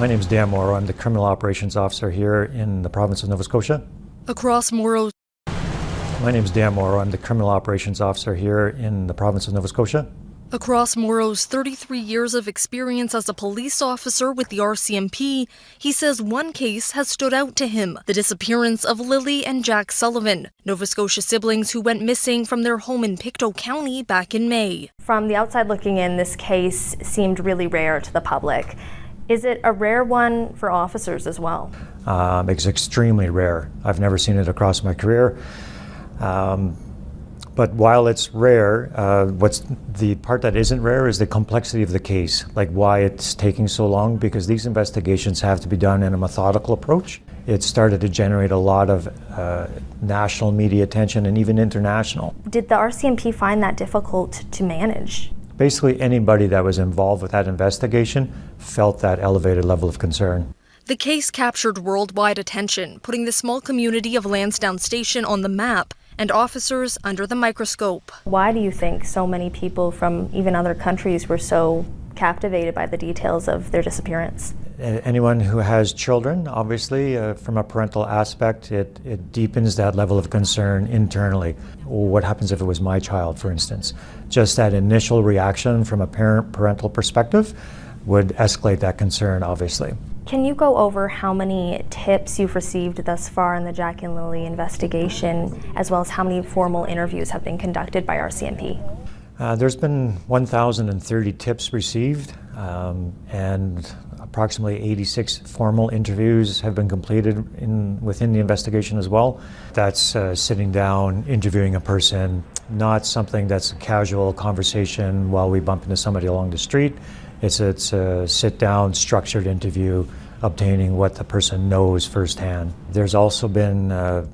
My name is Dan Morrow. I'm the Criminal Operations Officer here in the province of Nova Scotia. Across Morrow's My name is Dan Morrow. I'm the Criminal Operations Officer here in the province of Nova Scotia. Across Morrow's 33 years of experience as a police officer with the RCMP, he says one case has stood out to him: the disappearance of Lily and Dec Sullivan, Nova Scotia siblings who went missing from their home in Pictou County back in May. From the outside looking in, this case seemed really rare to the public. Is it a rare one for officers as well? It's extremely rare. I've never seen it across my career. But while it's rare, what's the part that isn't rare is the complexity of the case, like why it's taking so long, because these investigations have to be done in a methodical approach. It started to generate a lot of national media attention and even international. Did the RCMP find that difficult to manage? Basically, anybody that was involved with that investigation felt that elevated level of concern. The case captured worldwide attention, putting the small community of Lansdowne Station on the map and officers under the microscope. Why do you think so many people from even other countries were so captivated by the details of their disappearance? Anyone who has children, obviously, from a parental aspect, it deepens that level of concern internally. What happens if it was my child, for instance? Just that initial reaction from a parental perspective would escalate that concern, obviously. Can you go over how many tips you've received thus far in the Jack and Lily investigation, as well as how many formal interviews have been conducted by RCMP? There's been 1,030 tips received, and approximately 86 formal interviews have been completed within the investigation as well. That's sitting down, interviewing a person, not something that's a casual conversation while we bump into somebody along the street. It's a sit-down, structured interview, obtaining what the person knows firsthand. There's also been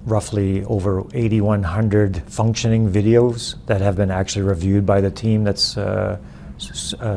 roughly over 8,100 functioning videos that have been actually reviewed by the team that's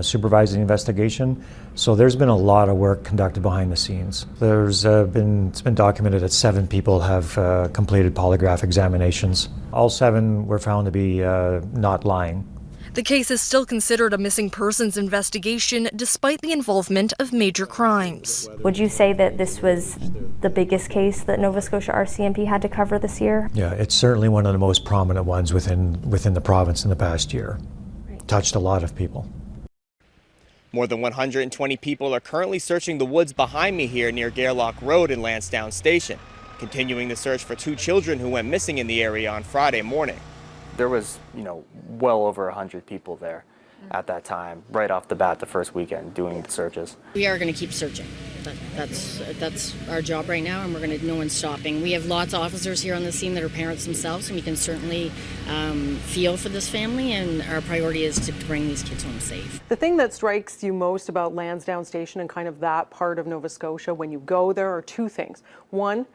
supervising the investigation. So there's been a lot of work conducted behind the scenes. It's been documented that 7 people have completed polygraph examinations. All 7 were found to be not lying. The case is still considered a missing persons investigation despite the involvement of major crimes. Would you say that this was the biggest case that Nova Scotia RCMP had to cover this year? Yeah, it's certainly one of the most prominent ones within the province in the past year. Touched a lot of people. More than 120 people are currently searching the woods behind me here near Gairloch Road in Lansdowne Station, continuing the search for 2 children who went missing in the area on Friday morning. There was, well over 100 people there at that time, right off the bat the first weekend doing the searches. We are going to keep searching. That's our job right now, and no one's stopping. We have lots of officers here on the scene that are parents themselves, and we can certainly feel for this family, and our priority is to bring these kids home safe. The thing that strikes you most about Lansdowne Station and kind of that part of Nova Scotia when you go there are 2 things. One,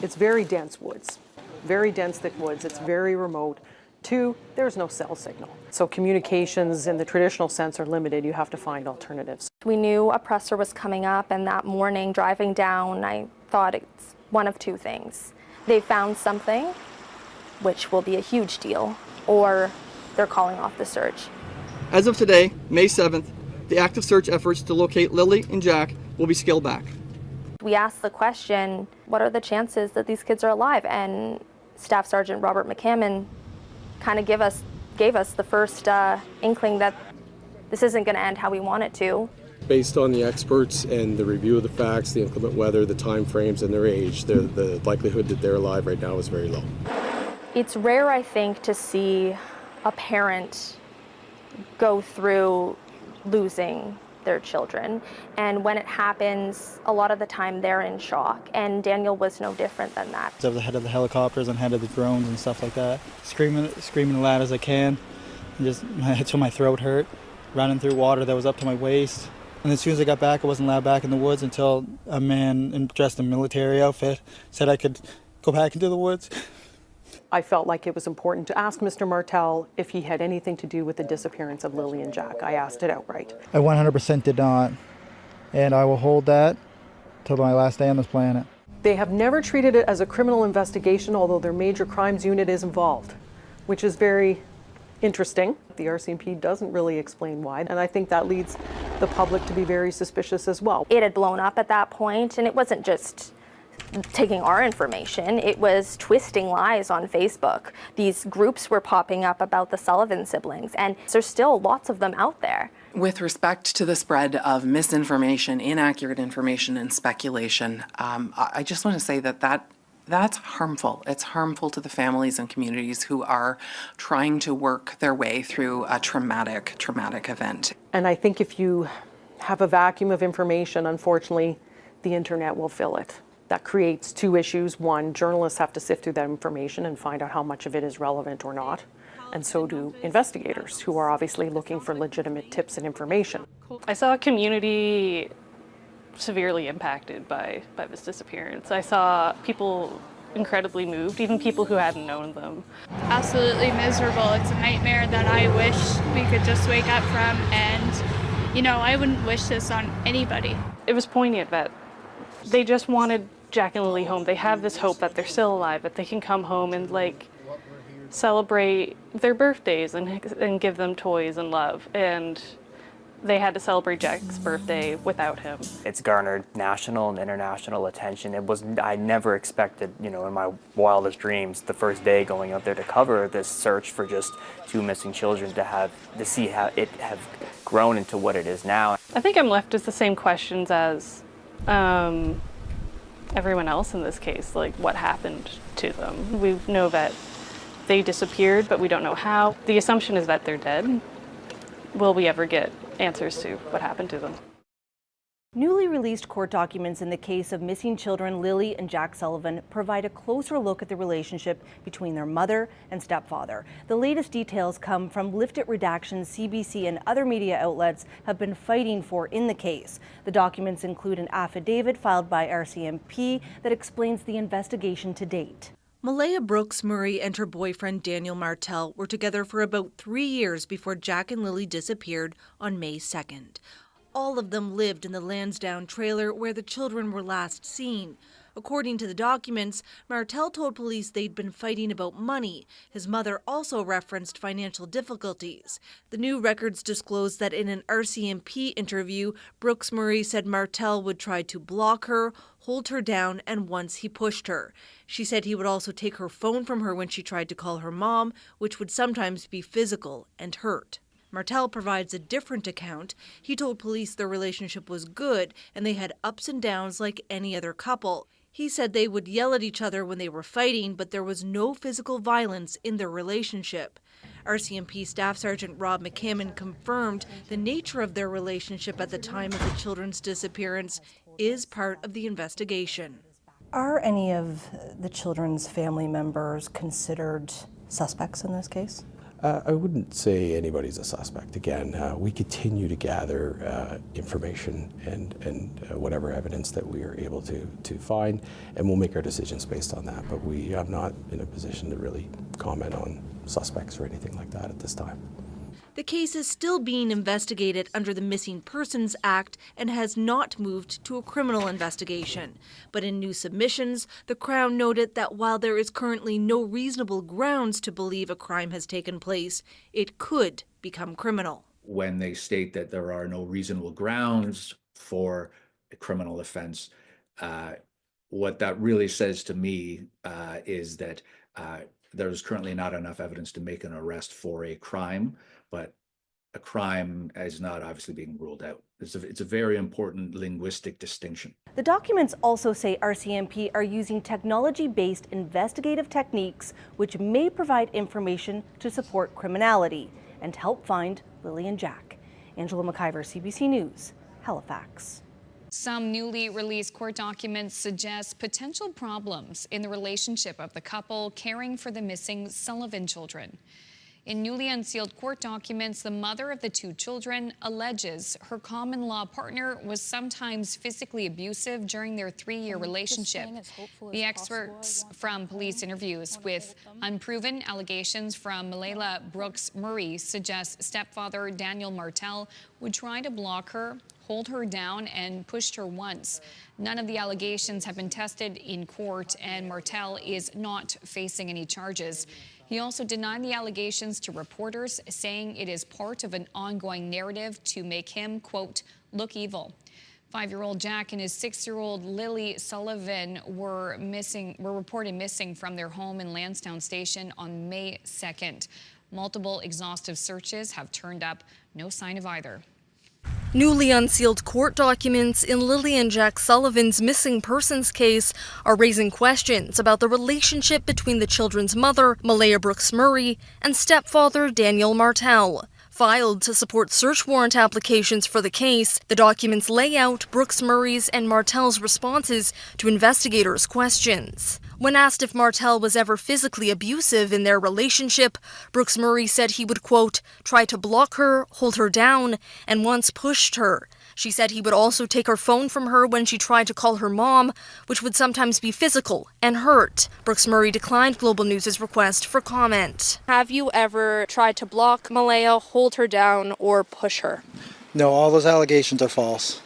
it's very dense woods, very dense, thick woods. It's very remote. 2, there's no cell signal. So communications in the traditional sense are limited. You have to find alternatives. We knew a presser was coming up, and that morning driving down, I thought it's one of 2 things. They found something, which will be a huge deal, or they're calling off the search. As of today, May 7th, the active search efforts to locate Lily and Jack will be scaled back. We asked the question, what are the chances that these kids are alive? And Staff Sergeant Robert McCammon kind of gave us the first inkling that this isn't going to end how we want it to. Based on the experts and the review of the facts, the inclement weather, the time frames, and their age, the likelihood that they're alive right now is very low. It's rare, I think, to see a parent go through losing their children, and when it happens, a lot of the time they're in shock, and Daniel was no different than that. I was ahead of the helicopters and head of the drones and stuff like that, screaming as loud as I can, and just until my throat hurt, running through water that was up to my waist. And as soon as I got back, I wasn't allowed back in the woods until a man dressed in military outfit said I could go back into the woods. I felt like it was important to ask Mr. Martel if he had anything to do with the disappearance of Lily and Jack. I asked it outright. I 100% did not, and I will hold that till my last day on this planet. They have never treated it as a criminal investigation, although their major crimes unit is involved, which is very interesting. The RCMP doesn't really explain why, and I think that leads the public to be very suspicious as well. It had blown up at that point, and it wasn't just taking our information, it was twisting lies on Facebook. These groups were popping up about the Sullivan siblings, and there's still lots of them out there. With respect to the spread of misinformation, inaccurate information, and speculation, I just want to say that's harmful. It's harmful to the families and communities who are trying to work their way through a traumatic event. And I think if you have a vacuum of information, unfortunately, the internet will fill it. That creates two issues. One, journalists have to sift through that information and find out how much of it is relevant or not. And so do investigators, who are obviously looking for legitimate tips and information. I saw a community severely impacted by this disappearance. I saw people incredibly moved, even people who hadn't known them. Absolutely miserable. It's a nightmare that I wish we could just wake up from, and, you know, I wouldn't wish this on anybody. It was poignant that they just wanted Jack and Lily home. They have this hope that they're still alive, that they can come home and, like, celebrate their birthdays and give them toys and love. And they had to celebrate Jack's birthday without him. It's garnered national and international attention. I never expected, you know, in my wildest dreams, the first day going out there to cover this search for just two missing children, to see how it have grown into what it is now. I think I'm left with the same questions as everyone else in this case, like what happened to them. We know that they disappeared, but we don't know how. The assumption is that they're dead. Will we ever get answers to what happened to them? Newly released court documents in the case of missing children Lily and Jack Sullivan provide a closer look at the relationship between their mother and stepfather. The latest details come from lifted redactions CBC and other media outlets have been fighting for in the case. The documents include an affidavit filed by RCMP that explains the investigation to date. Malaya Brooks Murray and her boyfriend Daniel Martel were together for about 3 years before Jack and Lily disappeared on May 2nd. All of them lived in the Lansdowne trailer where the children were last seen. According to the documents, Martel told police they'd been fighting about money. His mother also referenced financial difficulties. The new records disclose that in an RCMP interview, Brooks Murray said Martel would try to block her, hold her down, and once he pushed her. She said he would also take her phone from her when she tried to call her mom, which would sometimes be physical and hurt. Martel provides a different account. He told police their relationship was good and they had ups and downs like any other couple. He said they would yell at each other when they were fighting, but there was no physical violence in their relationship. RCMP Staff Sergeant Rob McCammon confirmed the nature of their relationship at the time of the children's disappearance is part of the investigation. Are any of the children's family members considered suspects in this case? I wouldn't say anybody's a suspect. Again, we continue to gather information and whatever evidence that we are able to find, and we'll make our decisions based on that. But we are not in a position to really comment on suspects or anything like that at this time. The case is still being investigated under the Missing Persons Act and has not moved to a criminal investigation. But in new submissions, the Crown noted that while there is currently no reasonable grounds to believe a crime has taken place, it could become criminal. When they state that there are no reasonable grounds for a criminal offense, what that really says to me is that there's currently not enough evidence to make an arrest for a crime, but a crime is not obviously being ruled out. It's a very important linguistic distinction. The documents also say RCMP are using technology-based investigative techniques which may provide information to support criminality and help find Lily and Jack. Angela McIver, CBC News, Halifax. Some newly released court documents suggest potential problems in the relationship of the couple caring for the missing Sullivan children. In newly unsealed court documents, the mother of the two children alleges her common-law partner was sometimes physically abusive during their 3-year relationship. The excerpts from police interviews with unproven allegations from Malaya Brooks Murray suggest stepfather Daniel Martel would try to block her, hold her down, and pushed her once. None of the allegations have been tested in court, and Martel is not facing any charges. He also denied the allegations to reporters, saying it is part of an ongoing narrative to make him, quote, look evil. 5-year-old Jack and his 6-year-old Lily Sullivan were reported missing from their home in Lansdowne Station on May 2nd. Multiple exhaustive searches have turned up no sign of either. Newly unsealed court documents in Lily and Jack Sullivan's missing persons case are raising questions about the relationship between the children's mother, Malaya Brooks Murray, and stepfather Daniel Martel. Filed to support search warrant applications for the case, the documents lay out Brooks Murray's and Martel's responses to investigators' questions. When asked if Martel was ever physically abusive in their relationship, Brooks Murray said he would, quote, try to block her, hold her down, and once pushed her. She said he would also take her phone from her when she tried to call her mom, which would sometimes be physical and hurt. Brooks Murray declined Global News' request for comment. Have you ever tried to block Malaya, hold her down, or push her? No, all those allegations are false.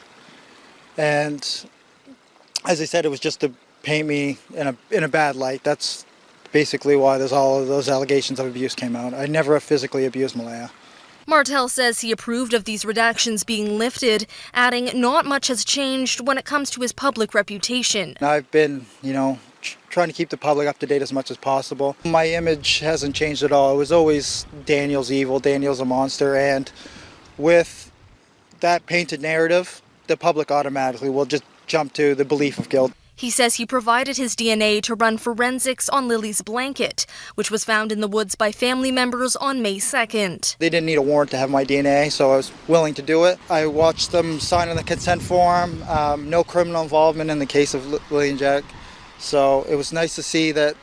And as I said, it was just to paint me in a bad light. That's basically why there's all of those allegations of abuse came out. I never physically abused Malaya. Martel says he approved of these redactions being lifted, adding not much has changed when it comes to his public reputation. I've been, trying to keep the public up to date as much as possible. My image hasn't changed at all. It was always Daniel's evil, Daniel's a monster, and with that painted narrative, the public automatically will just jump to the belief of guilt. He says he provided his DNA to run forensics on Lily's blanket, which was found in the woods by family members on May 2nd. They didn't need a warrant to have my DNA, so I was willing to do it. I watched them sign on the consent form, no criminal involvement in the case of Lily and Jack. So it was nice to see that,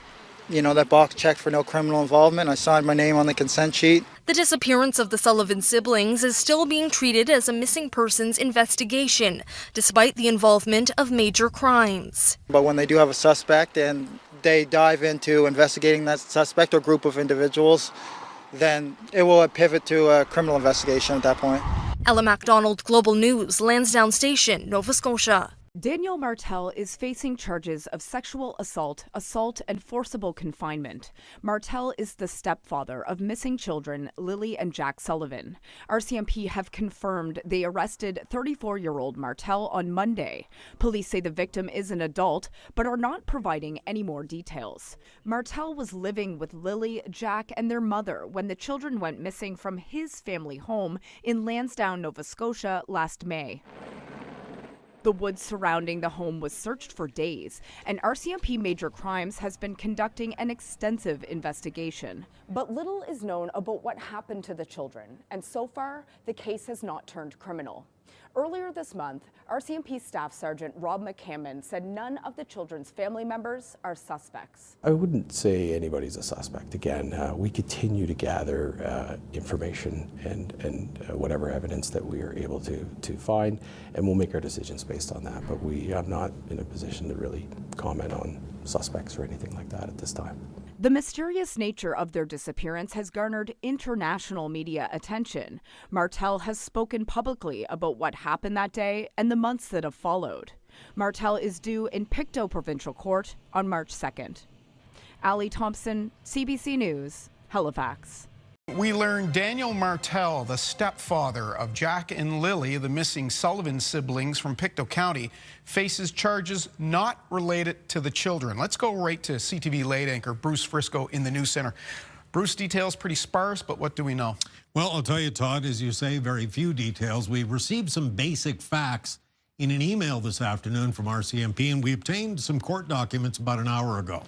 that box checked for no criminal involvement. I signed my name on the consent sheet. The disappearance of the Sullivan siblings is still being treated as a missing persons investigation, despite the involvement of major crimes. But when they do have a suspect and they dive into investigating that suspect or group of individuals, then it will pivot to a criminal investigation at that point. Ella MacDonald, Global News, Lansdowne Station, Nova Scotia. Daniel Martel is facing charges of sexual assault, and forcible confinement. Martel is the stepfather of missing children Lily and Jack Sullivan. RCMP have confirmed they arrested 34-year-old Martel on Monday. Police say the victim is an adult, but are not providing any more details. Martel was living with Lily, Jack, and their mother when the children went missing from his family home in Lansdowne, Nova Scotia last May. The woods surrounding the home was searched for days, and RCMP Major Crimes has been conducting an extensive investigation. But little is known about what happened to the children, and so far, the case has not turned criminal. Earlier this month, RCMP Staff Sergeant Rob McCammon said none of the children's family members are suspects. I wouldn't say anybody's a suspect. Again, we continue to gather information and whatever evidence that we are able to find, and we'll make our decisions based on that. But we are not in a position to really comment on suspects or anything like that at this time. The mysterious nature of their disappearance has garnered international media attention. Martel has spoken publicly about what happened that day and the months that have followed. Martel is due in Pictou Provincial Court on March 2nd. Ali Thompson, CBC News, Halifax. We learned Daniel Martel, the stepfather of Jack and Lily, the missing Sullivan siblings from Pictou County, faces charges not related to the children. Let's go right to CTV late anchor Bruce Frisco in the News Center. Bruce, details pretty sparse, but what do we know? Well, I'll tell you, Todd, as you say, very few details. We received some basic facts in an email this afternoon from RCMP, and we obtained some court documents about an hour ago.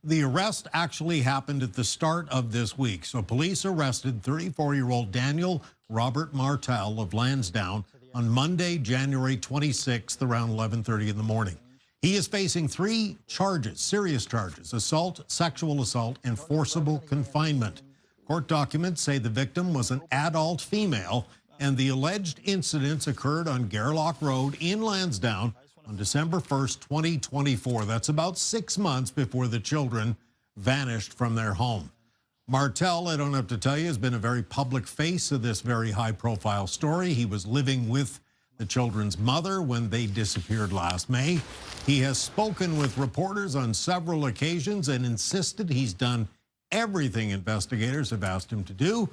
The arrest actually happened at the start of this week. So police arrested 34-year-old Daniel Robert Martel of Lansdowne on Monday, January 26th, around 11:30 in the morning. He is facing 3 charges, serious charges: assault, sexual assault, and forcible confinement. Court documents say the victim was an adult female, and the alleged incidents occurred on Gairloch Road in Lansdowne on December 1st, 2024. That's about 6 months before the children vanished from their home. Martel, I don't have to tell you, has been a very public face of this very high-profile story. He was living with the children's mother when they disappeared last May. He has spoken with reporters on several occasions and insisted he's done everything investigators have asked him to do,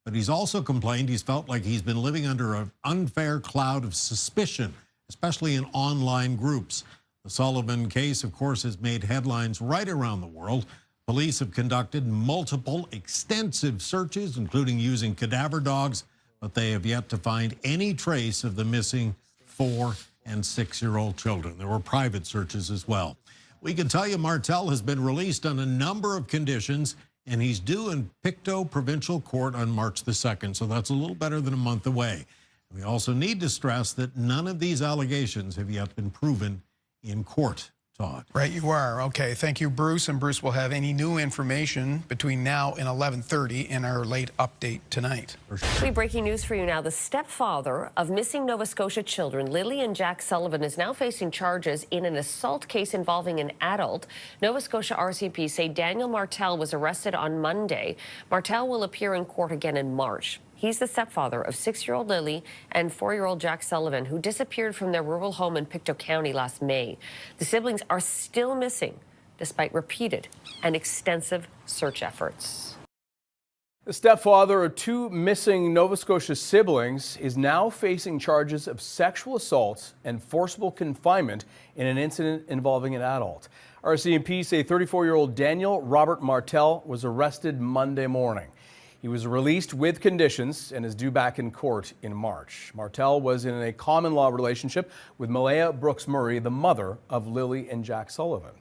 but he's also complained he's felt like he's been living under an unfair cloud of suspicion, especially in online groups. The Sullivan case, of course, has made headlines right around the world. Police have conducted multiple extensive searches, including using cadaver dogs, but they have yet to find any trace of the missing 4- and 6-year-old children. There were private searches as well. We can tell you Martel has been released on a number of conditions, and he's due in Pictou Provincial Court on March the 2nd, so that's a little better than a month away. We also need to stress that none of these allegations have yet been proven in court, Todd. Right, you are. Okay, thank you, Bruce. And Bruce will have any new information between now and 11:30 in our late update tonight. Breaking news for you now. The stepfather of missing Nova Scotia children, Lily and Jack Sullivan, is now facing charges in an assault case involving an adult. Nova Scotia RCMP say Daniel Martel was arrested on Monday. Martel will appear in court again in March. He's the stepfather of 6-year-old Lily and 4-year-old Jack Sullivan, who disappeared from their rural home in Pictou County last May. The siblings are still missing, despite repeated and extensive search efforts. The stepfather of 2 missing Nova Scotia siblings is now facing charges of sexual assault and forcible confinement in an incident involving an adult. RCMP say 34-year-old Daniel Robert Martel was arrested Monday morning. He was released with conditions and is due back in court in March. Martel was in a common law relationship with Malaya Brooks Murray, the mother of Lily and Jack Sullivan.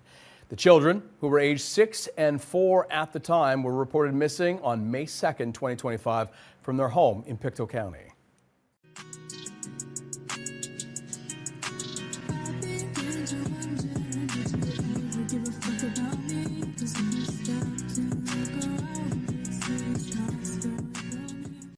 The children, who were aged 6 and 4 at the time, were reported missing on May 2nd, 2025 from their home in Pictou County.